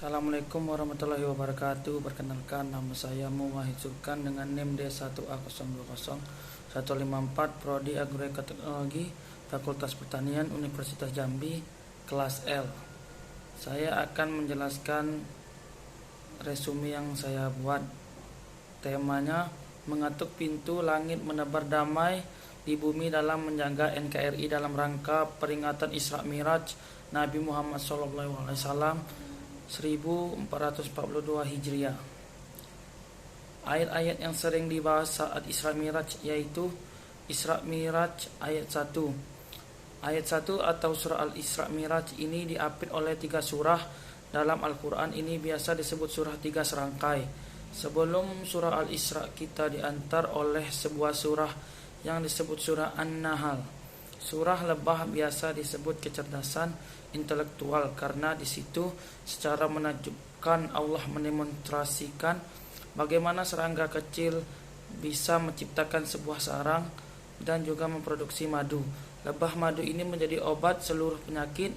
Assalamualaikum warahmatullahi wabarakatuh. Perkenalkan, nama saya Muwahid Sulkan dengan NIM D1A020154, Prodi Agroteknologi, Fakultas Pertanian, Universitas Jambi, kelas L. Saya akan menjelaskan resume yang saya buat. Temanya mengetuk pintu langit menebar damai di bumi dalam menjaga NKRI dalam rangka peringatan Isra Miraj Nabi Muhammad SAW 1442 Hijriah. Ayat-ayat yang sering dibahas saat Isra Miraj yaitu Isra Miraj ayat 1. Ayat 1 atau surah Al-Isra Miraj ini diapit oleh 3 surah dalam Al-Quran. Ini biasa disebut surah 3 serangkai. Sebelum surah Al-Isra kita diantar oleh sebuah surah yang disebut surah An-Nahl. Surah lebah biasa disebut kecerdasan intelektual karena di situ secara menakjubkan Allah mendemonstrasikan bagaimana serangga kecil bisa menciptakan sebuah sarang dan juga memproduksi madu. Lebah madu ini menjadi obat seluruh penyakit.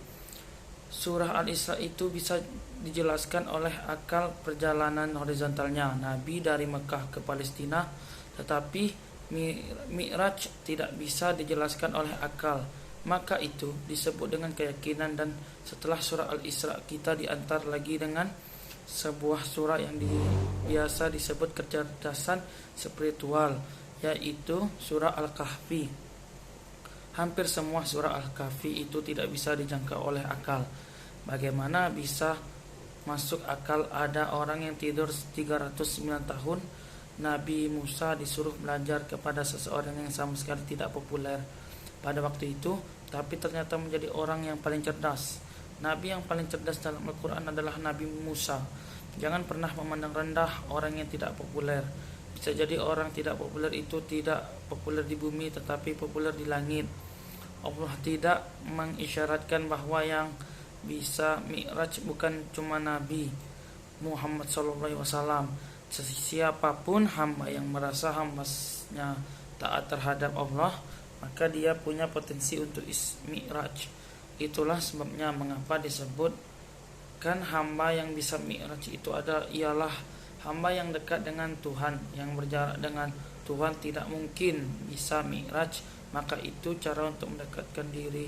Surah Al-Isra itu bisa dijelaskan oleh akal perjalanan horizontalnya Nabi dari Mekah ke Palestina, tetapi Mi'raj tidak bisa dijelaskan oleh akal, maka itu disebut dengan keyakinan. Dan setelah surah Al-Isra kita diantar lagi dengan sebuah surah yang biasa disebut kecerdasan spiritual, yaitu surah Al-Kahfi. Hampir semua surah Al-Kahfi itu tidak bisa dijangkau oleh akal. Bagaimana bisa masuk akal ada orang yang tidur 309 tahun? Nabi Musa disuruh belajar kepada seseorang yang sama sekali tidak populer pada waktu itu, tapi ternyata menjadi orang yang paling cerdas. Nabi yang paling cerdas dalam Al-Quran adalah Nabi Musa. Jangan pernah memandang rendah orang yang tidak populer. Bisa jadi orang tidak populer itu tidak populer di bumi tetapi populer di langit. Allah tidak mengisyaratkan bahwa yang bisa Mi'raj bukan cuma Nabi Muhammad SAW. Siapapun hamba yang merasa hambanya taat terhadap Allah, maka dia punya potensi untuk Mi'raj. Itulah sebabnya mengapa disebutkan hamba yang bisa Mi'raj itu ialah hamba yang dekat dengan Tuhan. Yang berjarak dengan Tuhan tidak mungkin bisa Mi'raj. Maka itu cara untuk mendekatkan diri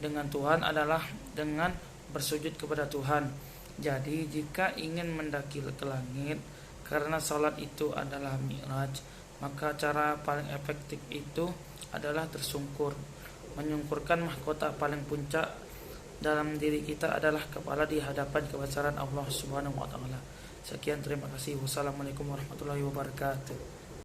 dengan Tuhan adalah dengan bersujud kepada Tuhan. Jadi jika ingin mendaki ke langit karena salat itu adalah Mi'raj, maka cara paling efektif itu adalah tersungkur. Menyungkurkan mahkota paling puncak dalam diri kita adalah kepala di hadapan kebesaran Allah Subhanahu wa taala. Sekian, terima kasih. Wassalamualaikum warahmatullahi wabarakatuh.